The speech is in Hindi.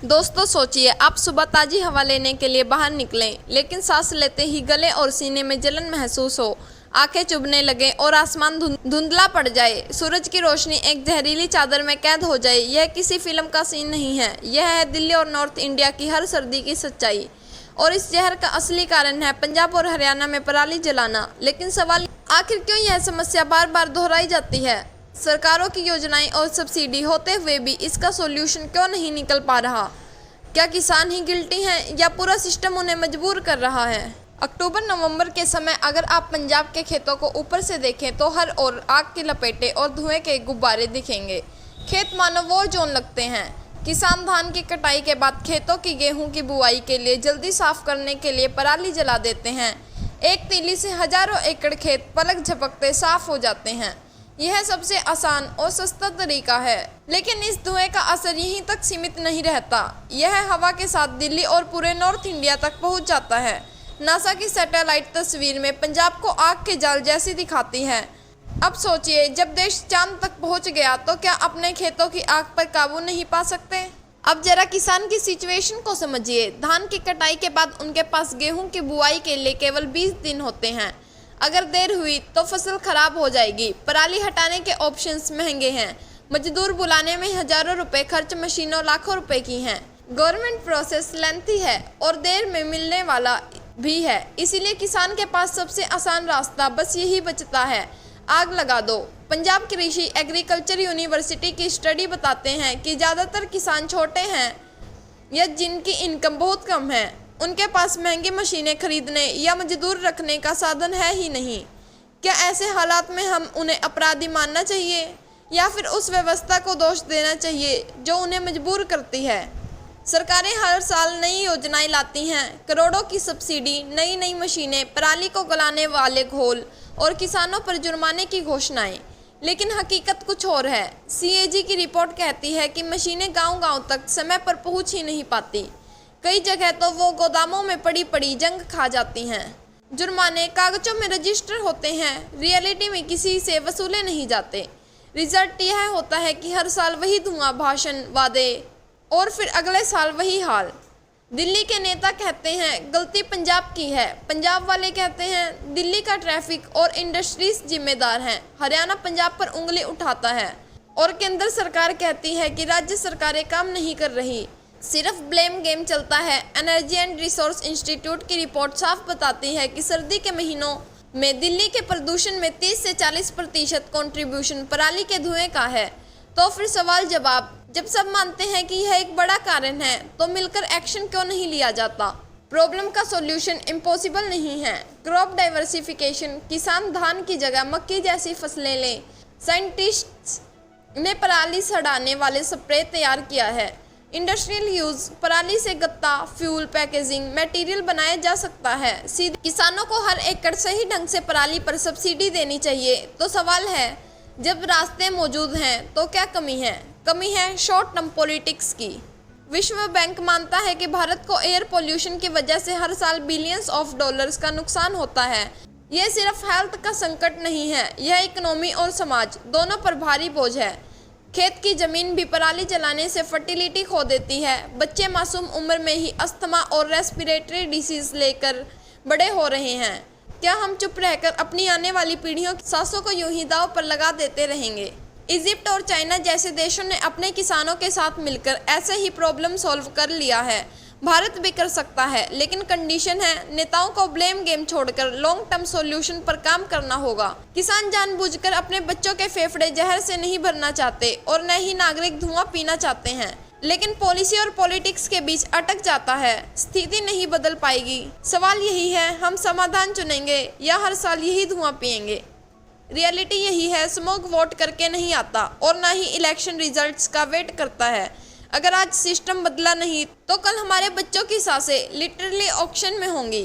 दोस्तों सोचिए, आप सुबह ताज़ी हवा लेने के लिए बाहर निकलें, लेकिन सांस लेते ही गले और सीने में जलन महसूस हो, आंखें चुभने लगे और आसमान धुंधला पड़ जाए, सूरज की रोशनी एक जहरीली चादर में कैद हो जाए। यह किसी फिल्म का सीन नहीं है, यह है दिल्ली और नॉर्थ इंडिया की हर सर्दी की सच्चाई। और इस जहर का असली कारण है पंजाब और हरियाणा में पराली जलाना। लेकिन सवाल, आखिर क्यों यह समस्या बार बार दोहराई जाती है? सरकारों की योजनाएं और सब्सिडी होते हुए भी इसका सॉल्यूशन क्यों नहीं निकल पा रहा? क्या किसान ही गिल्टी हैं या पूरा सिस्टम उन्हें मजबूर कर रहा है? अक्टूबर-नवंबर के समय अगर आप पंजाब के खेतों को ऊपर से देखें तो हर ओर आग की लपेटें और धुएं के गुब्बारे दिखेंगे। खेत मानो वॉर जोन लगते हैं। किसान धान की कटाई के बाद खेतों की गेहूं की बुआई के लिए जल्दी साफ करने के लिए पराली जला देते हैं। एक तीली से हजारों एकड़ खेत पलक झपकते साफ हो जाते हैं। यह सबसे आसान और सस्ता तरीका है, लेकिन इस धुएं का असर यहीं तक सीमित नहीं रहता। यह हवा के साथ दिल्ली और पूरे नॉर्थ इंडिया तक पहुंच जाता है। नासा की सैटेलाइट तस्वीर में पंजाब को आग के जाल जैसी दिखाती है। अब सोचिए, जब देश चांद तक पहुंच गया तो क्या अपने खेतों की आग पर काबू नहीं पा सकते? अब जरा किसान की सिचुएशन को समझिए। धान की कटाई के बाद उनके पास गेहूं की बुआई के लिए केवल 20 दिन होते हैं। अगर देर हुई तो फसल खराब हो जाएगी। पराली हटाने के ऑप्शंस महंगे हैं। मजदूर बुलाने में हजारों रुपए खर्च, मशीनों लाखों रुपए की हैं। गवर्नमेंट प्रोसेस लेंथी है और देर में मिलने वाला भी है। इसीलिए किसान के पास सबसे आसान रास्ता बस यही बचता है, आग लगा दो। पंजाब कृषि एग्रीकल्चर यूनिवर्सिटी की स्टडी बताते हैं कि ज़्यादातर किसान छोटे हैं या जिनकी इनकम बहुत कम है। उनके पास महंगी मशीनें खरीदने या मजदूर रखने का साधन है ही नहीं। क्या ऐसे हालात में हम उन्हें अपराधी मानना चाहिए या फिर उस व्यवस्था को दोष देना चाहिए जो उन्हें मजबूर करती है? सरकारें हर साल नई योजनाएं लाती हैं, करोड़ों की सब्सिडी, नई नई मशीनें, पराली को गलाने वाले घोल और किसानों पर जुर्माने की घोषणाएं। लेकिन हकीकत कुछ और है। सीएजी की रिपोर्ट कहती है कि मशीनें गांव-गांव तक समय पर पहुंच ही नहीं पाती। कई जगह तो वो गोदामों में पड़ी पड़ी जंग खा जाती हैं। जुर्माने कागजों में रजिस्टर होते हैं, रियलिटी में किसी से वसूले नहीं जाते। रिजल्ट यह होता है कि हर साल वही धुआं, भाषण, वादे और फिर अगले साल वही हाल। दिल्ली के नेता कहते हैं गलती पंजाब की है, पंजाब वाले कहते हैं दिल्ली का ट्रैफिक और इंडस्ट्रीज जिम्मेदार हैं। हरियाणा पंजाब पर उंगली उठाता है और केंद्र सरकार कहती है कि राज्य सरकारें काम नहीं कर रही। सिर्फ ब्लेम गेम चलता है। एनर्जी एंड रिसोर्स इंस्टीट्यूट की रिपोर्ट साफ बताती है कि सर्दी के महीनों में दिल्ली के प्रदूषण में 30 से 40% कंट्रीब्यूशन पराली के धुएं का है। तो फिर सवाल जवाब, जब सब मानते हैं कि यह एक बड़ा कारण है तो मिलकर एक्शन क्यों नहीं लिया जाता? प्रॉब्लम का सॉल्यूशन इम्पॉसिबल नहीं है। क्रॉप डाइवर्सिफिकेशन, किसान धान की जगह मक्की जैसी फसलें लें। साइंटिस्ट्स ने पराली सड़ाने वाले स्प्रे तैयार किया है। इंडस्ट्रियल यूज, पराली से गत्ता, फ्यूल, पैकेजिंग मटेरियल बनाया जा सकता है। सीधे किसानों को हर एकड़ सही ढंग से पराली पर सब्सिडी देनी चाहिए। तो सवाल है, जब रास्ते मौजूद हैं तो क्या कमी है? कमी है शॉर्ट टर्म पॉलिटिक्स की। विश्व बैंक मानता है कि भारत को एयर पोल्यूशन की वजह से हर साल बिलियंस ऑफ डॉलर्स का नुकसान होता है। यह सिर्फ हेल्थ का संकट नहीं है, यह इकोनॉमी और समाज दोनों पर भारी बोझ है। खेत की जमीन भी पराली जलाने से फर्टिलिटी खो देती है। बच्चे मासूम उम्र में ही अस्थमा और रेस्पिरेटरी डिसीज लेकर बड़े हो रहे हैं। क्या हम चुप रहकर अपनी आने वाली पीढ़ियों की सांसों को यूं ही दांव पर लगा देते रहेंगे? इजिप्ट और चाइना जैसे देशों ने अपने किसानों के साथ मिलकर ऐसे ही प्रॉब्लम सॉल्व कर लिया है। भारत भी कर सकता है, लेकिन कंडीशन है नेताओं को ब्लेम गेम छोड़कर लॉन्ग टर्म सॉल्यूशन पर काम करना होगा। किसान जानबूझकर अपने बच्चों के फेफड़े जहर से नहीं भरना चाहते और न ही नागरिक धुआं पीना चाहते हैं, लेकिन पॉलिसी और पॉलिटिक्स के बीच अटक जाता है। स्थिति नहीं बदल पाएगी। सवाल यही है, हम समाधान चुनेंगे या हर साल यही धुआं पिएंगे? रियलिटी यही है, स्मोक वोट करके नहीं आता और ना ही इलेक्शन रिजल्ट्स का वेट करता है। अगर आज सिस्टम बदला नहीं तो कल हमारे बच्चों की सांसें लिटरली ऑक्शन में होंगी।